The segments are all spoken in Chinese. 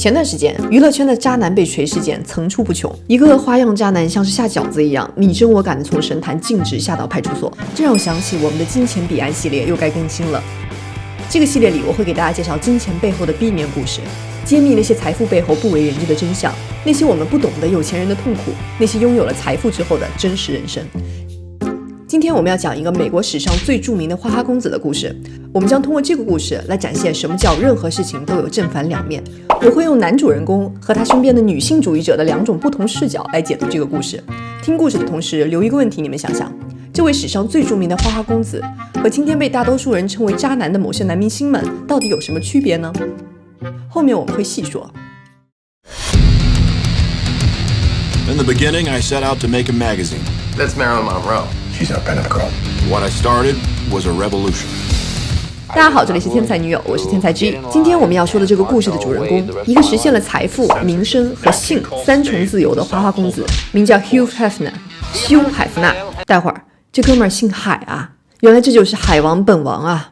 前段时间，娱乐圈的渣男被锤事件层出不穷，一个个花样渣男像是下饺子一样，你争我赶的从神坛径直下到派出所。这让我想起我们的金钱彼岸系列又该更新了。这个系列里，我会给大家介绍金钱背后的 B 面故事，揭秘那些财富背后不为人知的真相，那些我们不懂的有钱人的痛苦，那些拥有了财富之后的真实人生。今天我们要讲一个美国史上最著名的花花公子的故事，我们将通过这个故事来展现什么叫任何事情都有正反两面。我会用男主人公和他身边的女性主义者的两种不同视角来解读这个故事。听故事的同时留一个问题，你们想想，这位史上最著名的花花公子和今天被大多数人称为渣男的某些男明星们到底有什么区别呢？后面我们会细说。In the beginning, I set out to make a magazine. That's Marilyn Monroe. She's our pinup girl. What I started was a revolution. 大家好，这里是天才女友，我是天才 G。今天我们要说的这个故事的主人公，一个实现了财富、名声和性三重自由的花花公子，名叫 Hugh Hefner， 休海弗纳。待会儿这哥们儿姓海啊，原来这就是海王本王啊。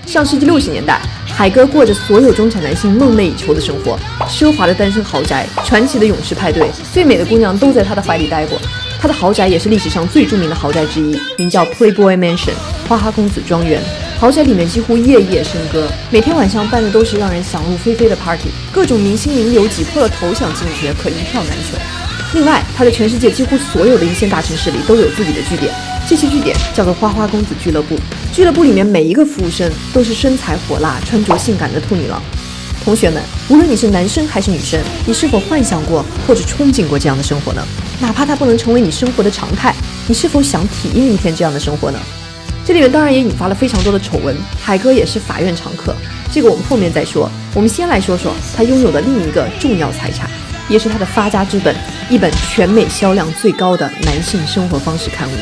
上世纪60年代，海哥过着所有中产男性梦寐以求的生活，奢华的单身豪宅，传奇的勇士派对，最美的姑娘都在他的怀里待过。他的豪宅也是历史上最著名的豪宅之一，名叫 Playboy Mansion 花花公子庄园。豪宅里面几乎夜夜笙歌，每天晚上办的都是让人想入非非的 party， 各种明星名流挤破了头想进去，可一票难求。另外，他在全世界几乎所有的一线大城市里都有自己的据点，这些据点叫做花花公子俱乐部。俱乐部里面每一个服务生都是身材火辣、穿着性感的兔女郎。同学们，无论你是男生还是女生，你是否幻想过或者憧憬过这样的生活呢？哪怕它不能成为你生活的常态，你是否想体验一天这样的生活呢？这里面当然也引发了非常多的丑闻，海哥也是法院常客，这个我们后面再说。我们先来说说他拥有的另一个重要财产，也是他的发家之本，一本全美销量最高的男性生活方式刊物。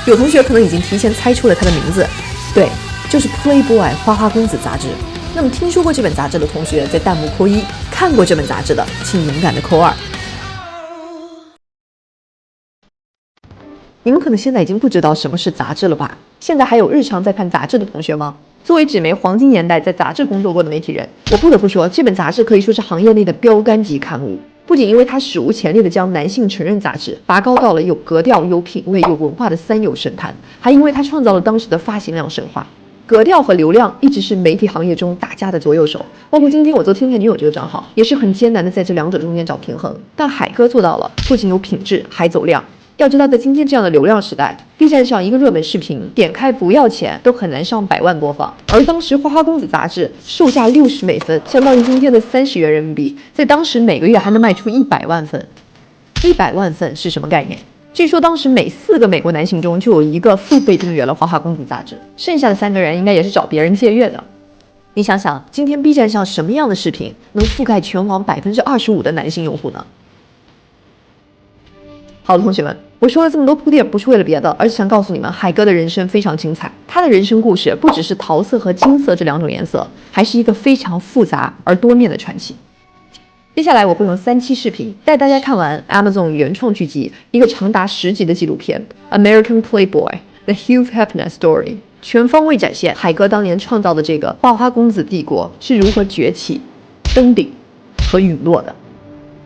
有同学可能已经提前猜出了他的名字，对，就是 Playboy 花花公子杂志。那么听说过这本杂志的同学在弹幕扣1，看过这本杂志的请勇敢的扣2。你们可能现在已经不知道什么是杂志了吧？现在还有日常在看杂志的同学吗？作为纸媒黄金年代在杂志工作过的媒体人，我不得不说，这本杂志可以说是行业内的标杆级刊物。不仅因为它史无前例的将男性成人杂志拔高到了有格调、有品味、有文化的三有神坛，还因为它创造了当时的发行量神话。格调和流量一直是媒体行业中大家的左右手，包括今天我做天才女友这个账号，也是很艰难的在这两者中间找平衡。但海哥做到了，不仅有品质，还走量。要知道，在今天这样的流量时代， B 站上一个热门视频点开不要钱都很难上100万播放，而当时花花公子杂志售价60美分，相当于今天的30元人民币，在当时每个月还能卖出100万份。100万份是什么概念？据说当时每4个美国男性中就有1个付费订阅了花花公子杂志，剩下的3个人应该也是找别人借阅的。你想想，今天 B 站上什么样的视频能覆盖全网25%的男性用户呢？好的，同学们，我说了这么多铺垫，不是为了别的，而是想告诉你们，海哥的人生非常精彩。他的人生故事不只是桃色和金色这两种颜色，还是一个非常复杂而多面的传奇。接下来我会用3期视频带大家看完 Amazon 原创剧集一个长达10集的纪录片 American Playboy The Hugh Hefner Story， 全方位展现海哥当年创造的这个花花公子帝国是如何崛起、登顶和陨落的。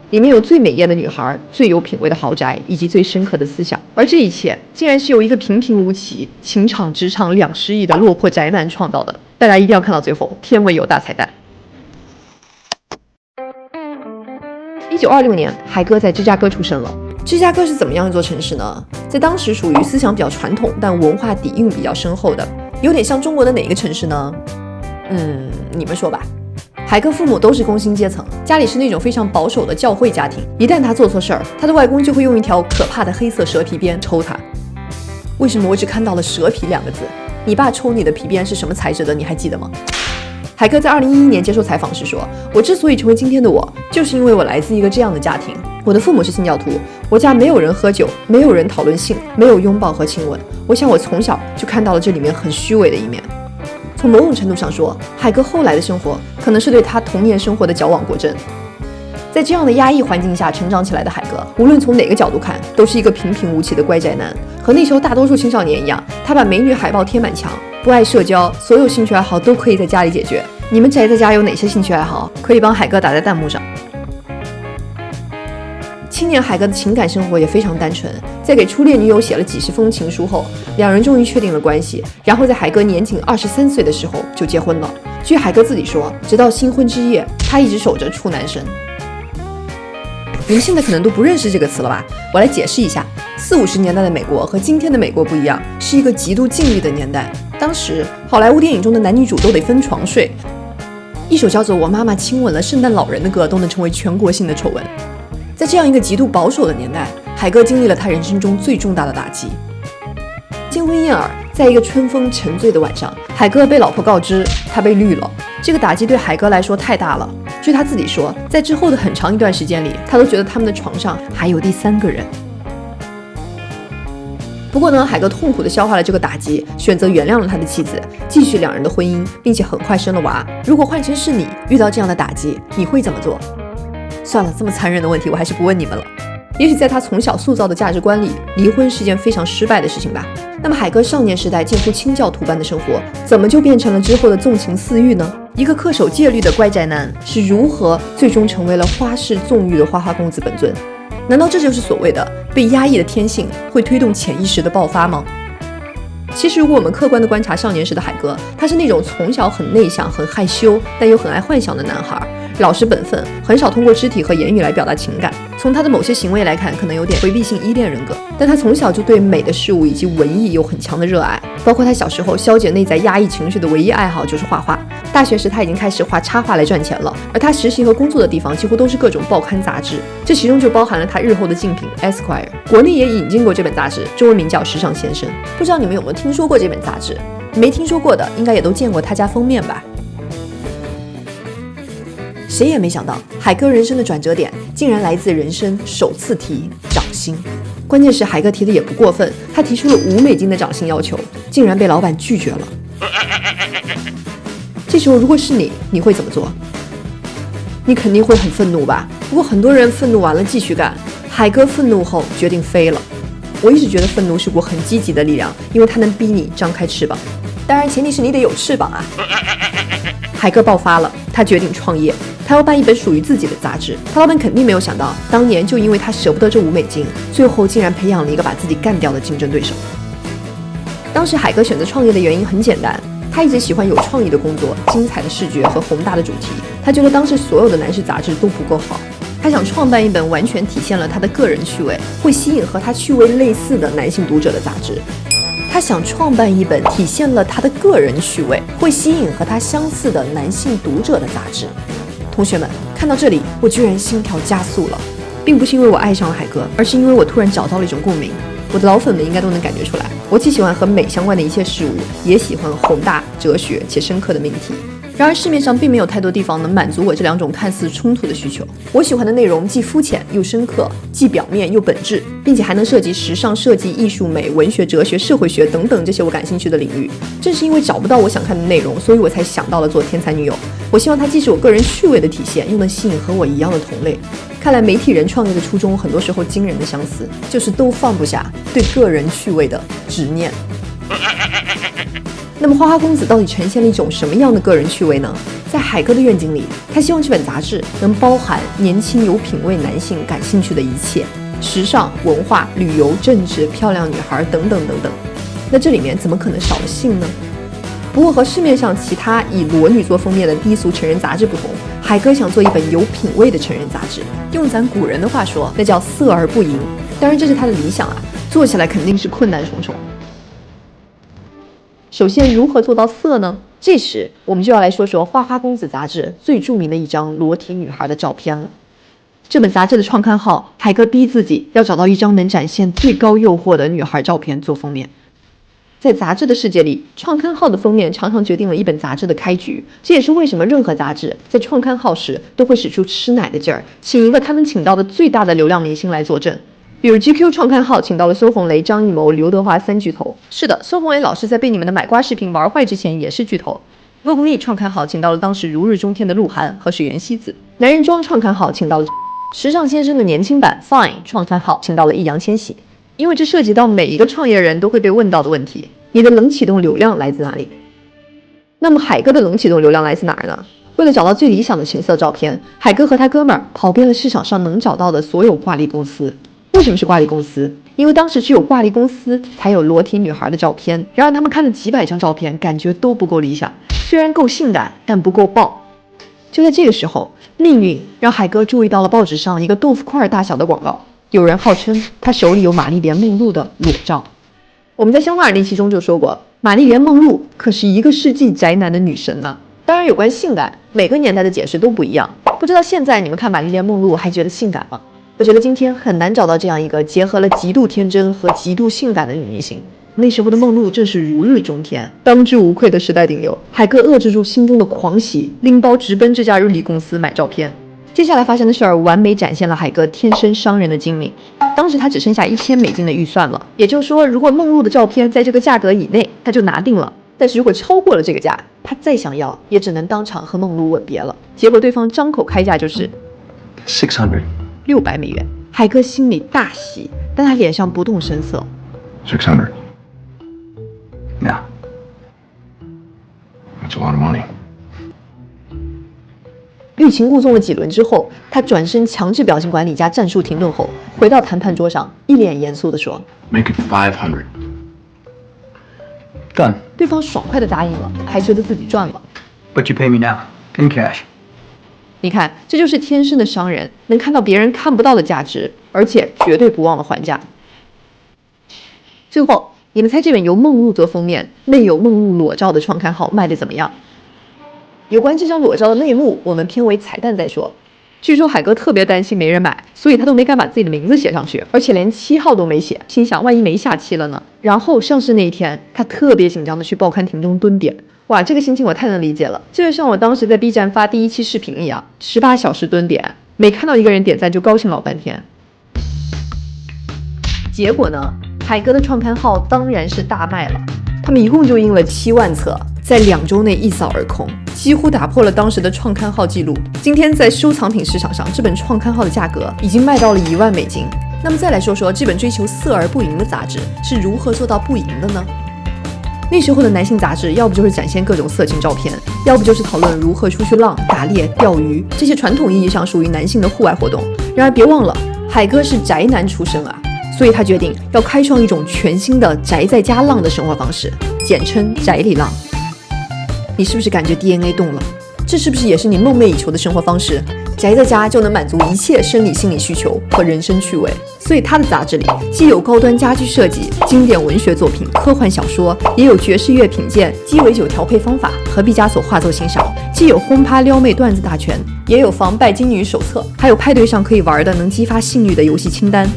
里面有最美艳的女孩，最有品味的豪宅，以及最深刻的思想，而这一切竟然是由一个平平无奇、情场职场2失意的落魄宅男创造的。大家一定要看到最后，片尾有大彩蛋。1926年，海哥在芝加哥出生了。芝加哥是怎么样一座城市呢？在当时属于思想比较传统，但文化底蕴比较深厚的，有点像中国的哪一个城市呢？你们说吧。海哥父母都是工薪阶层，家里是那种非常保守的教会家庭，一旦他做错事儿，他的外公就会用一条可怕的黑色蛇皮鞭抽他。为什么我只看到了蛇皮2个字？你爸抽你的皮鞭是什么材质的？你还记得吗？海哥在2011年接受采访时说，我之所以成为今天的我，就是因为我来自一个这样的家庭。我的父母是信教徒，我家没有人喝酒，没有人讨论性，没有拥抱和亲吻。我想我从小就看到了这里面很虚伪的一面。从某种程度上说，海哥后来的生活可能是对他童年生活的矫枉过正。在这样的压抑环境下成长起来的海哥，无论从哪个角度看，都是一个平平无奇的乖宅男。和那时候大多数青少年一样，他把美女海报贴满墙，不爱社交，所有兴趣爱好都可以在家里解决。你们宅在家有哪些兴趣爱好？可以帮海哥打在弹幕上。青年海哥的情感生活也非常单纯，在给初恋女友写了几十封情书后，两人终于确定了关系，然后在海哥年仅23岁的时候就结婚了。据海哥自己说，直到新婚之夜，他一直守着处男身。你们现在可能都不认识这个词了吧？我来解释一下，40、50年代的美国和今天的美国不一样，是一个极度禁欲的年代。当时好莱坞电影中的男女主都得分床睡，一首叫做《我妈妈亲吻了圣诞老人》的歌都能成为全国性的丑闻。在这样一个极度保守的年代，海哥经历了他人生中最重大的打击。新婚燕尔，在一个春风沉醉的晚上，海哥被老婆告知他被绿了。这个打击对海哥来说太大了。据他自己说，在之后的很长一段时间里，他都觉得他们的床上还有第3个人。不过呢，海哥痛苦地消化了这个打击，选择原谅了他的妻子，继续两人的婚姻，并且很快生了娃。如果换成是你，遇到这样的打击，你会怎么做？算了，这么残忍的问题我还是不问你们了。也许在他从小塑造的价值观里，离婚是件非常失败的事情吧。那么海哥少年时代近乎清教徒般的生活，怎么就变成了之后的纵情肆欲呢？一个恪守戒律的乖宅男是如何最终成为了花式纵欲的花花公子本尊？难道这就是所谓的被压抑的天性会推动潜意识的爆发吗？其实如果我们客观地观察少年时的海哥，他是那种从小很内向、很害羞，但又很爱幻想的男孩，老实本分，很少通过肢体和言语来表达情感。从他的某些行为来看，可能有点回避性依恋人格，但他从小就对美的事物以及文艺有很强的热爱，包括他小时候消解内在压抑情绪的唯一爱好就是画画。大学时他已经开始画插画来赚钱了，而他实习和工作的地方几乎都是各种报刊杂志，这其中就包含了他日后的竞品 Esquire， 国内也引进过这本杂志，中文名叫《时尚先生》。不知道你们有没有听说过这本杂志？没听说过的应该也都见过他家封面吧。谁也没想到，海哥人生的转折点竟然来自人生首次提涨薪。关键是海哥提的也不过分，他提出了$5的涨薪要求，竟然被老板拒绝了。这时候如果是你，你会怎么做？你肯定会很愤怒吧？不过很多人愤怒完了继续干，海哥愤怒后决定飞了。我一直觉得愤怒是股很积极的力量，因为它能逼你张开翅膀，当然前提是你得有翅膀啊。海哥爆发了，他决定创业，他要办一本属于自己的杂志。他老板肯定没有想到，当年就因为他舍不得这$5，最后竟然培养了一个把自己干掉的竞争对手。当时海哥选择创业的原因很简单，他一直喜欢有创意的工作、精彩的视觉和宏大的主题。他觉得当时所有的男士杂志都不够好，他想创办一本完全体现了他的个人趣味，会吸引和他趣味类似的男性读者的杂志。他想创办一本体现了他的个人趣味，会吸引和他相似的男性读者的杂志。同学们，看到这里，我居然心跳加速了，并不是因为我爱上了海哥，而是因为我突然找到了一种共鸣。我的老粉们应该都能感觉出来，我既喜欢和美相关的一切事物，也喜欢宏大、哲学且深刻的命题。然而市面上并没有太多地方能满足我这两种看似冲突的需求。我喜欢的内容既肤浅又深刻，既表面又本质，并且还能涉及时尚设计、艺术美、文学、哲学、社会学等等这些我感兴趣的领域。正是因为找不到我想看的内容，所以我才想到了做天才女友。我希望它既是我个人趣味的体现，又能吸引和我一样的同类。看来媒体人创业的初衷很多时候惊人的相似，就是都放不下对个人趣味的执念。那么花花公子到底呈现了一种什么样的个人趣味呢？在海哥的愿景里，他希望这本杂志能包含年轻有品味男性感兴趣的一切，时尚、文化、旅游、政治、漂亮女孩等等等等。那这里面怎么可能少了性呢？不过和市面上其他以裸女做封面的低俗成人杂志不同，海哥想做一本有品味的成人杂志。用咱古人的话说，那叫色而不淫。当然这是他的理想啊，做起来肯定是困难重重。首先，如何做到色呢？这时我们就要来说说《花花公子》杂志最著名的一张裸体女孩的照片了。这本杂志的创刊号，海哥逼自己要找到一张能展现最高诱惑的女孩照片做封面。在杂志的世界里，创刊号的封面常常决定了一本杂志的开局。这也是为什么任何杂志在创刊号时都会使出吃奶的劲儿，请一个他们请到的最大的流量明星来坐镇。比如 GQ 创刊号请到了搜红雷、张艺谋、刘德华3巨头。是的，搜红雷老师在被你们的买瓜视频玩坏之前也是巨头。Vogue Me 创刊号请到了当时如日中天的鹿晗和水原希子。男人装创刊号请到了时尚先生的年轻版 Fine 创刊号请到了易烊千玺。因为这涉及到每一个创业人都会被问到的问题：你的冷启动流量来自哪里？那么海哥的冷启动流量来自哪儿呢？为了找到最理想的情色照片，海哥和他哥们儿跑遍了市场上能找到的所有挂历公司。为什么是挂历公司？因为当时只有挂历公司才有裸体女孩的照片。然而他们看了几百张照片，感觉都不够理想，虽然够性感，但不够爆。就在这个时候，命运让海哥注意到了报纸上一个豆腐块大小的广告，有人号称他手里有玛丽莲梦露的裸照。我们在香奈儿那期中就说过，玛丽莲梦露可是1个世纪宅男的女神呢。当然，有关性感，每个年代的解释都不一样。不知道现在你们看玛丽莲梦露还觉得性感吗？我觉得今天很难找到这样一个结合了极度天真和极度性感的女明星。那时候的梦露正是如日中天，当之无愧的时代顶流。海哥遏制住心中的狂喜，拎包直奔这家日历公司买照片。接下来发生的事儿完美展现了海哥天生商人的精明。当时他只剩下$1000的预算了，也就是说，如果梦露的照片在这个价格以内，他就拿定了。但是如果超过了这个价，他再想要也只能当场和梦露吻别了。结果对方张口开价就是$600。海哥心里大喜，但他脸上不动声色。600. Yeah. That's a lot of money. 欲擒故纵了几轮之后，他转身强制表情管理家战术停顿后，回到谈判桌上，一脸严肃地说 Make it 500. Done. 对方爽快地答应了，还觉得自己赚了。 But you pay me now, in cash. 你看，这就是天生的商人，能看到别人看不到的价值，而且绝对不忘了还价。最后，你们猜这本由梦露做封面、内有梦露裸照的创刊号卖得怎么样？有关这张裸照的内幕，我们偏为彩蛋再说。据说海哥特别担心没人买，所以他都没敢把自己的名字写上去，而且连7号都没写，心想万一没下期了呢？然后上市那一天，他特别紧张的去报刊亭中蹲点。哇，这个心情我太能理解了，就像我当时在 B 站发第1期视频一样，18小时蹲点，每看到一个人点赞就高兴老半天。结果呢，海哥的创刊号当然是大卖了，他们一共就印了7万册，在2周内一扫而空，几乎打破了当时的创刊号记录。今天在收藏品市场上，这本创刊号的价格已经卖到了$1万。那么再来说说这本追求色而不淫的杂志是如何做到不淫的呢？那时候的男性杂志，要不就是展现各种色情照片，要不就是讨论如何出去浪、打猎、钓鱼，这些传统意义上属于男性的户外活动。然而别忘了，海哥是宅男出身啊，所以他决定要开创一种全新的宅在家浪的生活方式，简称宅里浪。你是不是感觉 DNA 动了？这是不是也是你梦寐以求的生活方式？宅在家就能满足一切生理心理需求和人生趣味。所以他的杂志里既有高端家居设计、经典文学作品、科幻小说，也有爵士乐品鉴、鸡尾酒调配方法和毕加索画作欣赏，既有轰趴撩妹段子大全，也有防拜金女手册，还有派对上可以玩的能激发性欲的游戏清单。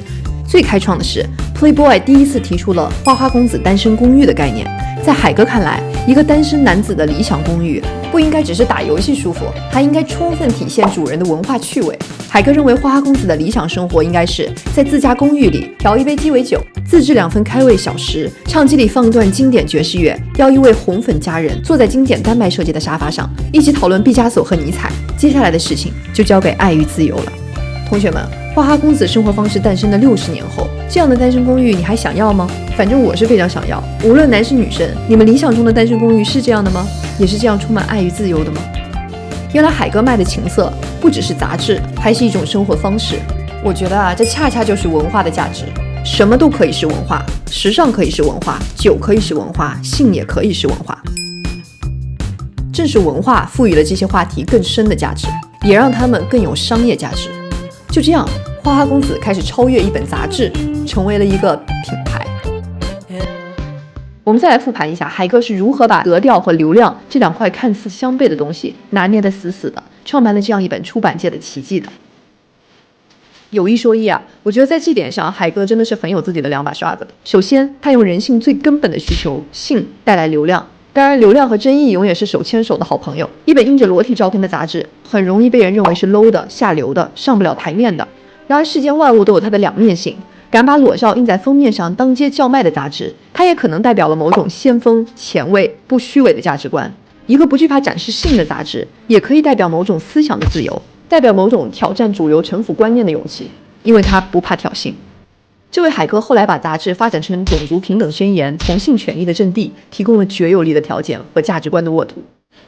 最开创的是 Playboy 第一次提出了花花公子单身公寓的概念。在海哥看来，一个单身男子的理想公寓不应该只是打游戏舒服，还应该充分体现主人的文化趣味。海哥认为花花公子的理想生活应该是在自家公寓里调一杯鸡尾酒，自制2份开胃小食，唱机里放一段经典爵士乐，邀一位红粉佳人坐在经典丹麦设计的沙发上，一起讨论毕加索和尼采。接下来的事情就交给爱与自由了。同学们，花花公子生活方式诞生的60年后，这样的单身公寓你还想要吗？反正我是非常想要。无论男生女生，你们理想中的单身公寓是这样的吗？也是这样充满爱与自由的吗？原来海哥卖的情色不只是杂志，还是一种生活方式。我觉得这恰恰就是文化的价值。什么都可以是文化，时尚可以是文化，酒可以是文化，性也可以是文化。正是文化赋予了这些话题更深的价值，也让它们更有商业价值。就这样，花花公子开始超越一本杂志，成为了一个品牌。我们再来复盘一下海哥是如何把格调和流量这2块看似相悖的东西拿捏得死死的，创办了这样一本出版界的奇迹的。有一说一啊，我觉得在这点上，海哥真的是很有自己的2把刷子的。首先，他用人性最根本的需求性带来流量。当然，流量和争议永远是手牵手的好朋友。一本印着裸体照片的杂志，很容易被人认为是 low 的、下流的、上不了台面的。然而，世间万物都有它的两面性。敢把裸照印在封面上当街叫卖的杂志，它也可能代表了某种先锋、前卫、不虚伪的价值观。一个不惧怕展示性的杂志，也可以代表某种思想的自由，代表某种挑战主流城府观念的勇气，因为它不怕挑衅。这位海哥后来把杂志发展成种族平等宣言、同性权益的阵地，提供了绝有力的条件和价值观的沃土。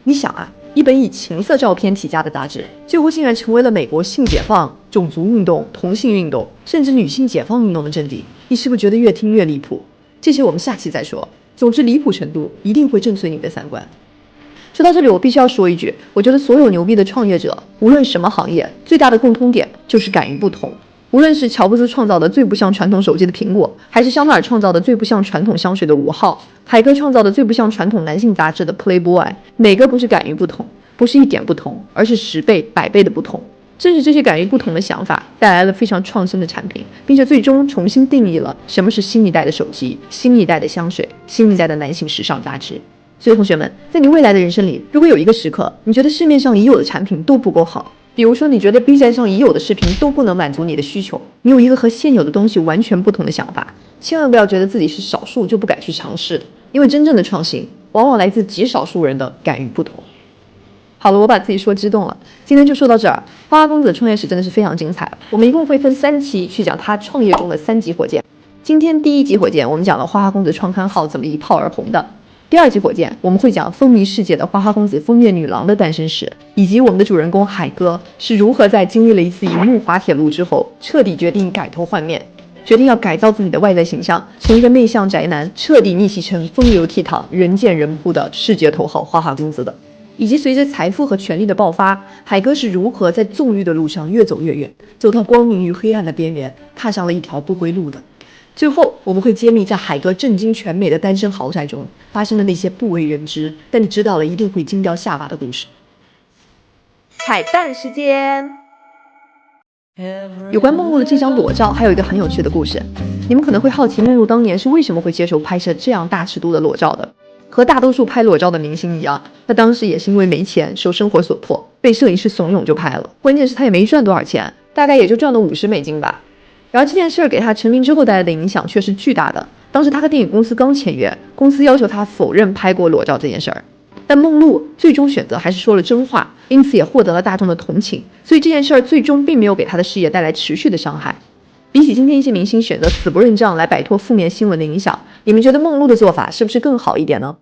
你想啊，一本以情色照片起家的杂志，最后竟然成为了美国性解放、种族运动、同性运动，甚至女性解放运动的阵地。你是不是觉得越听越离谱？这些我们下期再说。总之，离谱程度一定会震碎你的三观。说到这里，我必须要说一句，我觉得所有牛逼的创业者，无论什么行业，最大的共通点就是敢于不同。无论是乔布斯创造的最不像传统手机的苹果，还是香奈儿创造的最不像传统香水的5号，海哥创造的最不像传统男性杂志的 Playboy， 哪个不是敢于不同？不是一点不同，而是10倍、100倍的不同。正是这些敢于不同的想法，带来了非常创新的产品，并且最终重新定义了什么是新一代的手机、新一代的香水、新一代的男性时尚杂志。所以同学们，在你未来的人生里，如果有一个时刻，你觉得市面上已有的产品都不够好，比如说你觉得 B 站上已有的视频都不能满足你的需求，你有一个和现有的东西完全不同的想法，千万不要觉得自己是少数就不敢去尝试，因为真正的创新往往来自极少数人的敢于不同。好了，我把自己说激动了，今天就说到这儿。花花公子的创业史真的是非常精彩，我们一共会分3期去讲他创业中的3级火箭。今天第1集火箭，我们讲了花花公子创刊号怎么一炮而红的。第2集火箭，我们会讲风靡世界的花花公子封面女郎的诞生史，以及我们的主人公海哥是如何在经历了一次荧幕滑铁卢之后，彻底决定改头换面，决定要改造自己的外在形象，从一个内向宅男彻底逆袭成风流倜傥、人见人扑的世界头号花花公子的。以及随着财富和权力的爆发，海哥是如何在纵欲的路上越走越远，走到光明与黑暗的边缘，踏上了一条不归路的。最后我们会揭秘在海哥震惊全美的单身豪宅中发生的那些不为人知，但你知道了一定会惊掉下巴的故事。彩蛋时间，有关梦露的这张裸照还有一个很有趣的故事。你们可能会好奇，梦露当年是为什么会接受拍摄这样大尺度的裸照的？和大多数拍裸照的明星一样，他当时也是因为没钱，受生活所迫，被摄影师怂恿就拍了。关键是他也没赚多少钱，大概也就赚了$50吧。然而这件事儿给他成名之后带来的影响却是巨大的。当时他和电影公司刚签约，公司要求他否认拍过裸照这件事儿，但梦露最终选择还是说了真话，因此也获得了大众的同情。所以这件事儿最终并没有给他的事业带来持续的伤害。比起今天一些明星选择死不认账来摆脱负面新闻的影响，你们觉得梦露的做法是不是更好一点呢？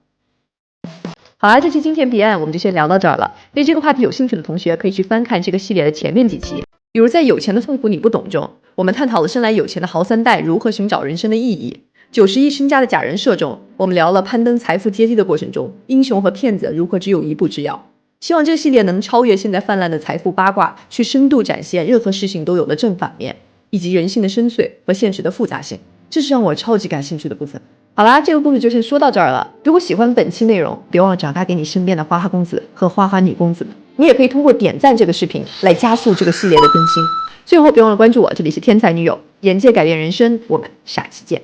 好啦，这期金钱彼岸我们就先聊到这儿了。对这个话题有兴趣的同学可以去翻看这个系列的前面几期，比如在有钱的痛苦你不懂中，我们探讨了生来有钱的豪三代如何寻找人生的意义。90亿身家的假人设中，我们聊了攀登财富阶梯的过程中，英雄和骗子如何只有一步之遥。希望这个系列能超越现在泛滥的财富八卦，去深度展现任何事情都有的正反面，以及人性的深邃和现实的复杂性，这是让我超级感兴趣的部分。好啦，这个故事就先说到这儿了。如果喜欢本期内容，别忘了转发给你身边的花花公子和花花女公子。你也可以通过点赞这个视频来加速这个系列的更新。最后别忘了关注我，这里是天才女友，眼界改变人生，我们下期见。